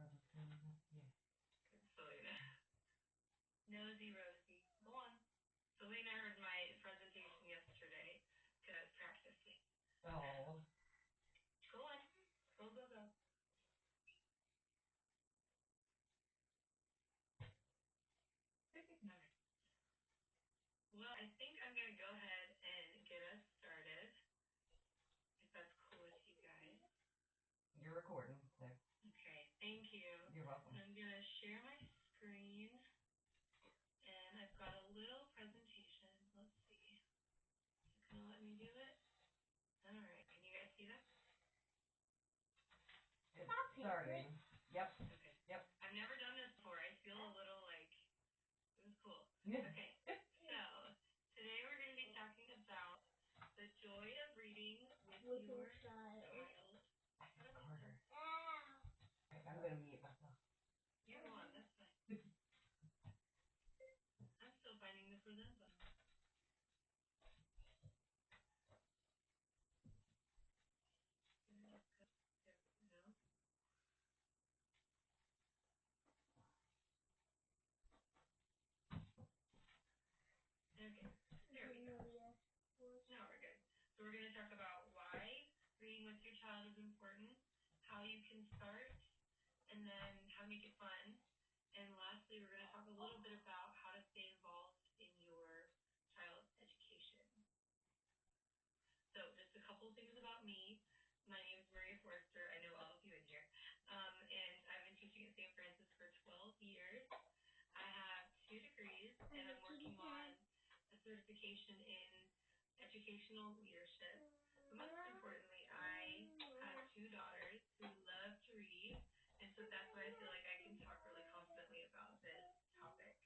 Yeah. Selena. Nosy Rosie. Go on. Selena heard my presentation yesterday because I was practicing. Oh. Go on. Go, go, go. Alright. Well, I think I'm going to go ahead and get us started, if that's cool with you guys. You're recording, so. Okay, thank you. You're welcome. I'm going to share my screen, and I've got a little presentation. Let's see. Is it going to let me do it? Alright, can you guys see that? It's starting. Yep. Okay. Yep. I've never done this before. I feel a little like, it was cool. Okay, so today we're going to be talking about the joy of reading with your child. That's harder. I'm going to mute myself. You're on, that's fine. I'm still finding the present button. Okay, there we go. Now we're good. So we're going to talk about why reading with your child is important, how you can start, and then how to make it fun. And lastly, we're going to talk a little bit about how to stay involved in your child's education. So just a couple things about me. My name is Forrester. I know all of you in here. And I've been teaching at St. Francis for 12 years. I have 2 degrees, and I'm working on a certification in educational leadership. But most importantly, I have 2 daughters who love to read, and so that's why I feel like I can talk really confidently about this topic.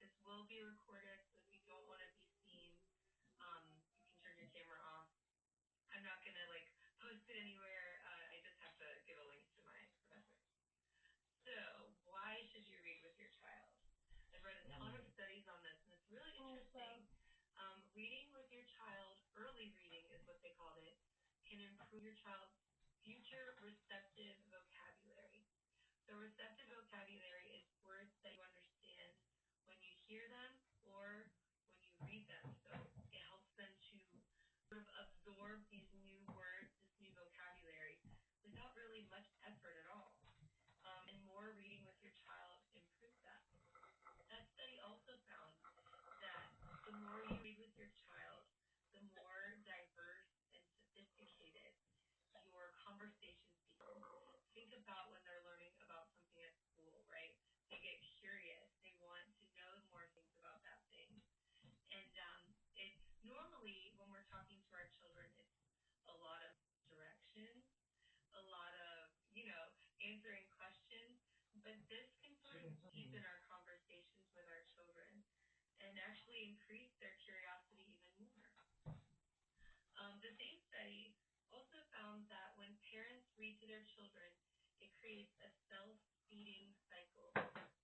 This will be recorded, so if you don't want to be seen, you can turn your camera off. I'm not going to post it anywhere. I just have to give a link to my professor. So, why should you read with your child? I've read a ton of studies on this, and it's really interesting. Reading with your child, early reading is what they called it, can improve your child's future receptive vocabulary. So receptive vocabulary is words that you understand when you hear them or when you read them. So it helps them to sort of absorb these new words, this new vocabulary, without really much effort at all. And more reading with your child improves that. That study also found that the more you read with your child, the more diverse and sophisticated your conversations become. Think about when they're learning about something at school, right? They get curious. They want to know more things about that thing. And it normally, when we're talking to our children, it's a lot of direction, a lot of, answering questions. But this can sort of deepen our conversations with our children and actually increase their curiosity even more. The same study also found that when parents read to their children, it creates a self-feeding cycle.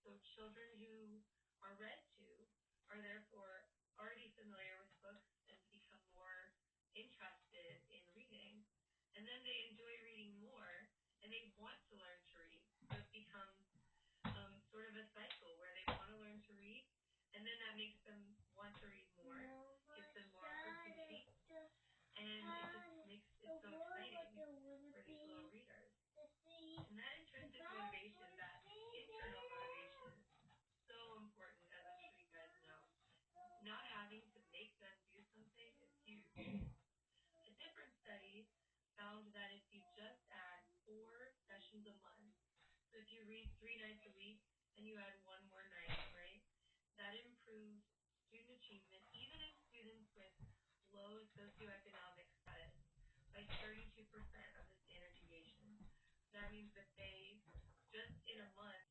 So children who are read to are therefore already familiar with books and become more interested in reading. And then they enjoy reading more, and they want to learn to read. So it becomes sort of a cycle where they want to learn to read, and then that makes them want to read more, gives them more opportunity, and it just makes it so exciting for these little readers. And that intrinsic motivation, that internal motivation, is so important, as I'm sure you guys know. Not having to make them do something is huge. A different study found that if you just add 4 sessions a month, so if you read 3 nights a week and you add 1 more night, right, that improves student achievement, even in students with low socioeconomic status, by 32% of the standard deviation. That means that they, just in a month,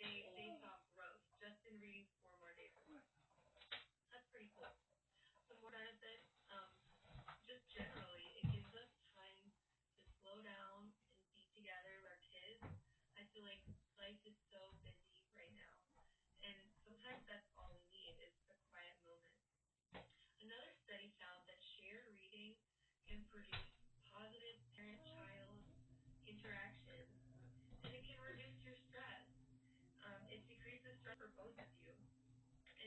they saw growth just in reading 4 more days a month. That's pretty cool. Some more benefits, just generally, it gives us time to slow down and be together with our kids. I feel like life is so busy right now, and sometimes that's all we need is a quiet moment. Another study found that shared reading can produce positive parent-child interactions, and it can reduce your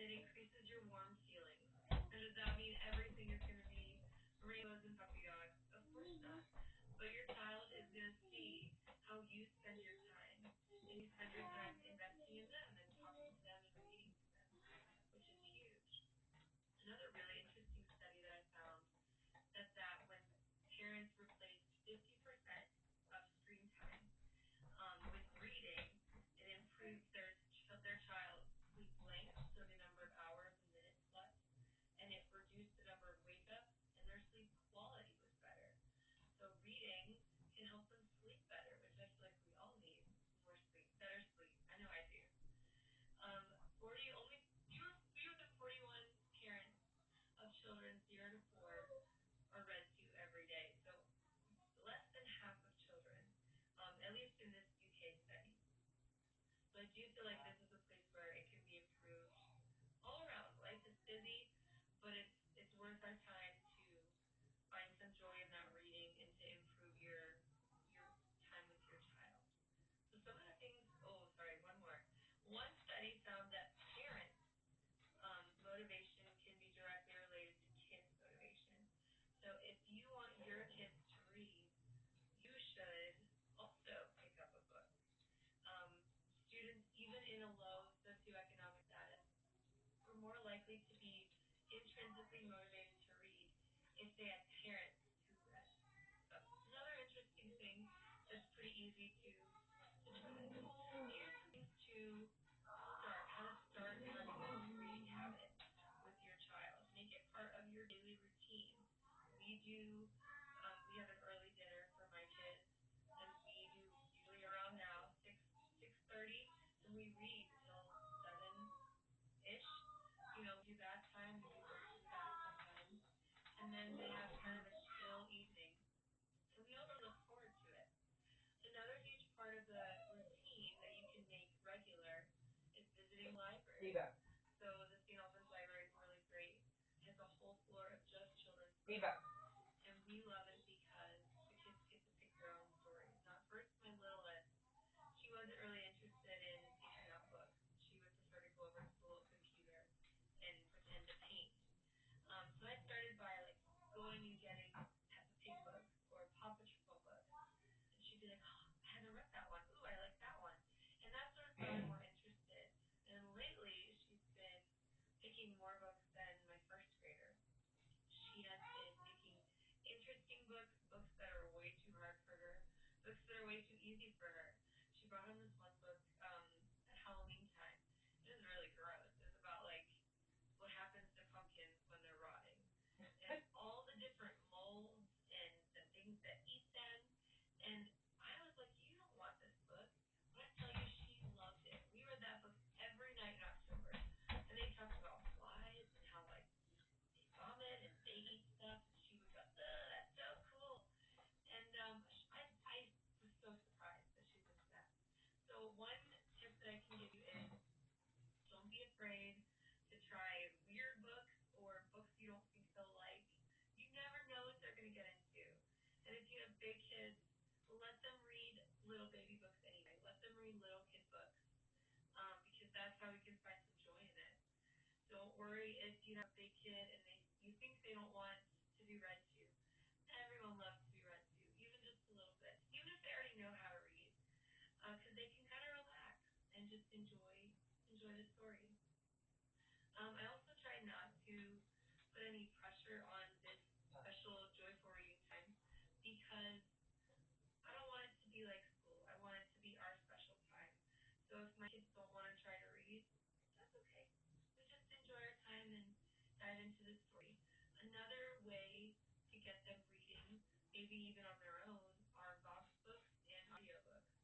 it increases your warm feelings. And does that mean everything is going to be rainbows and puppy dogs? Of course not. But your child is going to see how you spend your time. And you spend your time investing in them and talking to them and reading to them, which is huge. Another really interesting study that I found said that when parents replaced 50% of screen time with reading, it improved their child's sleep length, so the number of hours and minutes slept, and it reduced the number of wake ups, and their sleep quality was better. So reading can help them sleep better, which I feel like we all need more sleep, better sleep. I know I do. 40 only fewer than 41 parents of children 0 to 4 are read to every day. So less than half of children, at least in this UK study. So I do feel like this is a place where it can be improved all around. Life is busy, but it's worth our time to find some joy in that reading and to improve your time with your child. So some of the things. Oh, sorry, one more. One study found that parents' motivation can be directly related to kids' motivation. So if you want your kids to read, you should also pick up a book. Um, Students, even in a low socioeconomic status, were more likely to be intrinsically motivated to read if they had parents who read. So another interesting thing that's pretty easy to try. Here's some things to how to start having this reading habit with your child. Make it part of your daily routine. We have an early dinner for my kids, and we do usually around now 6:30, and we read till 7-ish. We do bath time. We do books in the bath sometimes, and then they have kind of a chill evening. So we all really look forward to it. Another huge part of the routine that you can make regular is visiting the library. So the St. Albans Library is really great. It has a whole floor of just children's books. And we love it because the kids get to pick their own stories. Now, at first, my littlest, she wasn't really interested in picking out books. She would prefer to go over to the little computer and pretend to paint. So I started by like going and getting Peppa Pig books or Paw Patrol books, and she'd be like, "Oh, I haven't read that one. Ooh, I like that one," and that sort of got her more interested. And lately, she's been picking more books than my first grader. She has been picking interesting books, books that are way too hard for her, books that are way too easy for her. She brought home this one book at Halloween time. It was really gross. It was about like what happens to pumpkins when they're rotting, and all the different molds and the things that eat them. And I was like, you don't want this book. But I tell you, she loved it. We read that book every night in October. And they talked about flies and how like they vomit and they eat stuff. And she would go, ugh, that's so cool. And I was so surprised that she's into that. So one tip that I can give you is don't be afraid to try weird books or books you don't think they'll like. You never know what they're going to get into. And if you have big kids, let them read little baby books anyway. Let them read little kid books because that's how we can find some joy in it. Don't worry if you have a big kid and you think they don't want to be read to. Everyone loves to be read to, even just a little bit, even if they already know how to read, because they can kind of relax and just enjoy the story. I also try not to put any pressure on this special joyful reading time because I don't want it to be like school. I want it to be our special time. So if my kids don't want to try to read, that's okay. We just enjoy our time and dive into the story. Another way to get them reading, maybe even on their own, are box books and audiobooks.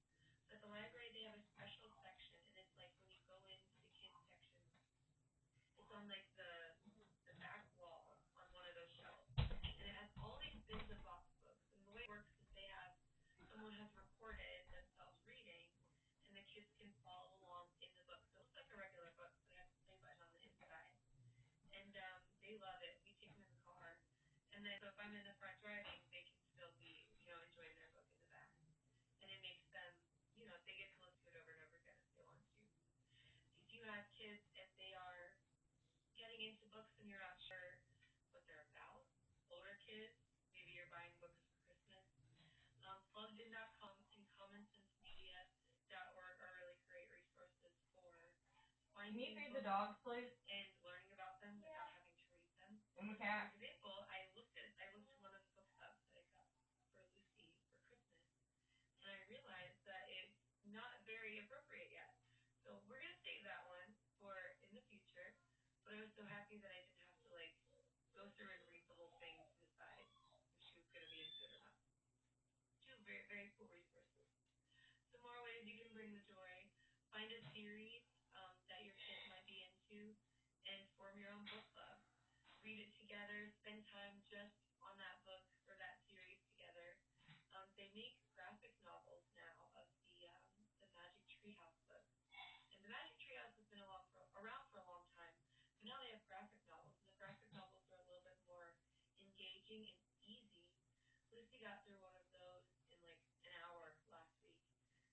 So at the library, they have a special section, and it's like when you go into the kids section, it's on like the back wall on one of those shelves, and it has all these bins of box books. And the way it works is someone has recorded themselves reading, and the kids can follow along in the book. So it looks like a regular book, but it has a play button on the inside, and they love it. We take them in the car, and then so if I'm in the front driving, they can still be enjoying their book in the back, and it makes them they get to listen to it over and over again if they want to. If you have kids and they are Can you feed the dogs, please? And learning about them without having to read them. And the cat. For example, I looked at one of the book clubs that I got for Lucy for Christmas, and I realized that it's not very appropriate yet. So we're gonna save that one for in the future. But I was so happy that I didn't have to like go through and read the whole thing to decide if she was gonna be into it or not. Two very very cool resources. Some more ways you can bring the joy. Find a series that your kids might be into, and form your own book club. Read it together. Spend time just on that book or that series together. They make graphic novels now of the Magic Treehouse book, and the Magic Treehouse has been around for a long time, but now they have graphic novels, and the graphic novels are a little bit more engaging and easy. Lucy got through one of those in like an hour last week,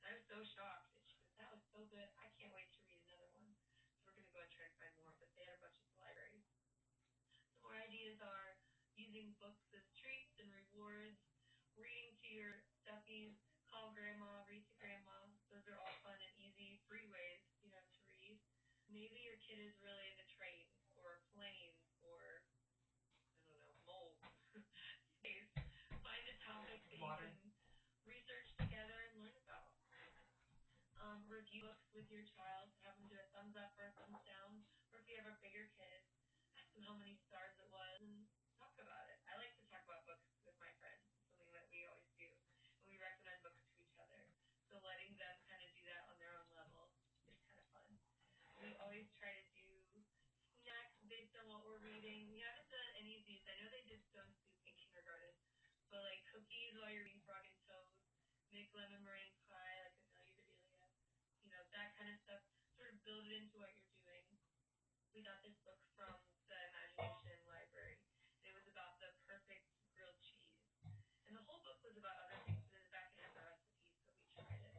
and I was so shocked. And she goes, "That was so good. I can't wait to read another one." So we're gonna go and try to find more, but they had a bunch at the library. Some more ideas are using books as treats and rewards, reading to your stuffies, call grandma, read to grandma. Those are all fun and easy, free ways, to read. Maybe your kid is really into trains or planes or I don't know, mold, space. Find a topic that you Water. can research together and learn about. Review books with your child. Have them do a thumbs up or a thumbs down. Or if you have a bigger kid, ask them how many stars it was and talk about it. I like to talk about books with my friends. It's something that we always do. And we recommend books to each other. So letting them kind of do that on their own level is kind of fun. We always try to do snacks based on what we're reading. We haven't done any of these. I know they did stone soup in kindergarten, but like cookies while you're reading Frog and Toad, make lemon meringue pie like Amelia Bedelia, that kind of stuff. Sort of build it into what you're doing. We got this book from the Imagination Library. It was about the perfect grilled cheese. And the whole book was about other things, but in the back it had the recipes, so we tried it.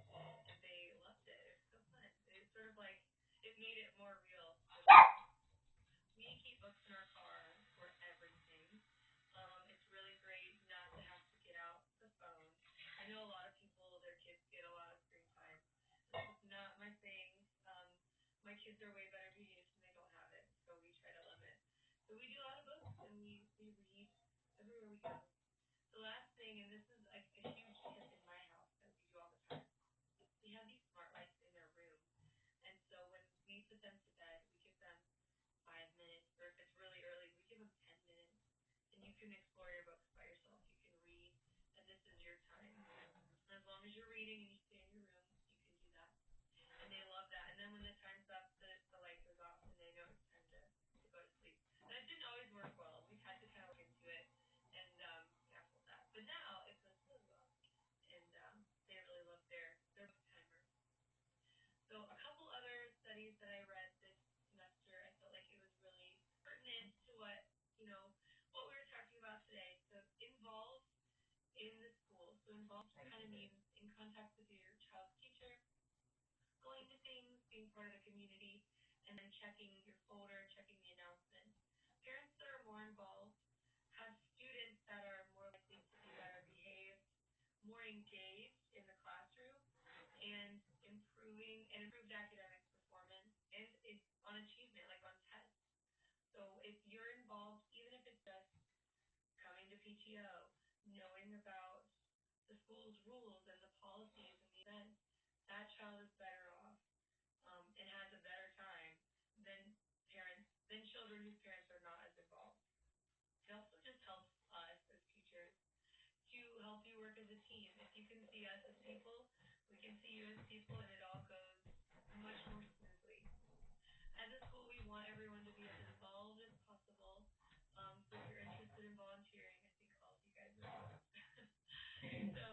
And they loved it. It was so fun. It sort of like, it made it more real for them. We keep books in our car for everything. It's really great not to have to get out the phone. I know a lot of people, their kids get a lot of screen time. This is not my thing. My kids are way better behaved when they don't have it, so we try to limit. So we do a lot of books and we read everywhere we go. The last thing, and this is like a huge tip in my house that we do all the time. We have these smart lights in their room, and so when we put them to bed, we give them 5 minutes, or if it's really early, we give them 10 minutes, and you can explore your books by yourself. You can read, and this is your time. And as long as you're reading and you stay in your room, you can do that. And they love that. And then when the time's up, the light goes off, and they know it's time to go to sleep. And it didn't always work well. We've had to kind of look into it and tackle that. But now it goes really well, and they really love their book timer. So a couple other studies that I read this semester, I felt like it was really pertinent to what we were talking about today. So involve in the school. So involved kind of means in contact with your child's teacher, going to things, being part of the community, and then checking your folder, checking the announcements. Parents that are more involved have students that are more likely to be better behaved, more engaged in the classroom, and improved academic performance and it's on achievement, like on tests. So if you're involved, even if it's just coming to PTO, knowing about the school's rules and the policies and the events, that child is better off and has a better time than than children whose parents are not as involved. It also just helps us as teachers to help you work as a team. If you can see us as people, we can see you as people, and it all goes much more smoothly. As a school, we want everyone to be as involved as possible. So if you're interested in volunteering, I think all of you guys are involved. So,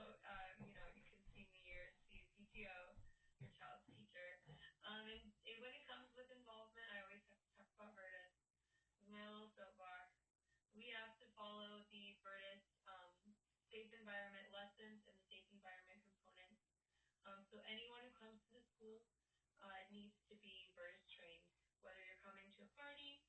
you can see me or see PTO, your child's teacher. And when it comes with involvement, I always have to talk about Virtus. My little soapbox. We have to follow the Virtus safe environment lessons and the safe environment components. So anyone who comes to the school needs to be Virtus trained, whether you're coming to a party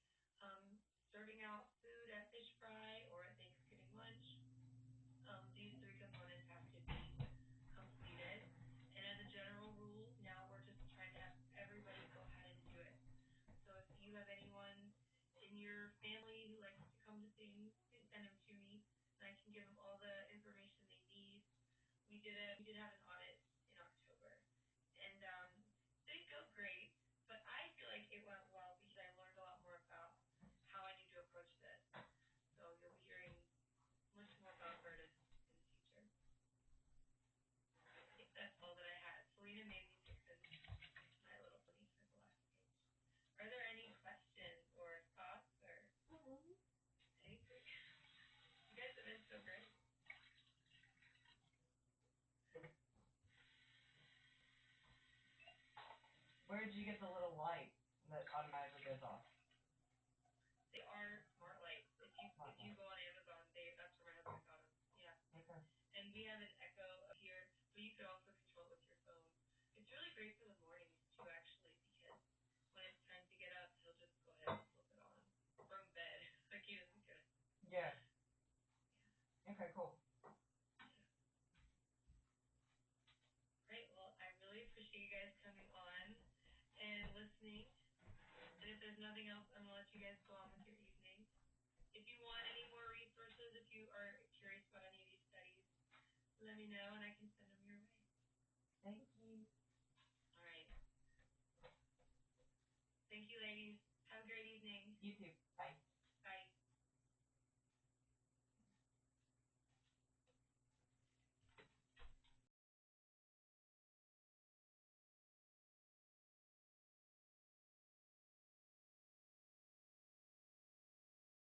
Where did you get the little light that automatically goes off? They are smart lights. Smart If you light. go on Amazon, that's where my husband got them. Yeah. Okay. And we have an Echo up here, but you could also control it with your phone. It's really great for the mornings too, actually, because when it's time to get up, he'll just go ahead and flip it on from bed. Like he doesn't care. Yeah. Yeah. Okay, cool. Great. Well, I really appreciate you guys coming on and listening. And if there's nothing else, I'm gonna let you guys go on with your evening. If you want any more resources, if you are curious about any of these studies, let me know and I can send them your way. Thank you. All right. Thank you, ladies. Have a great evening. You too.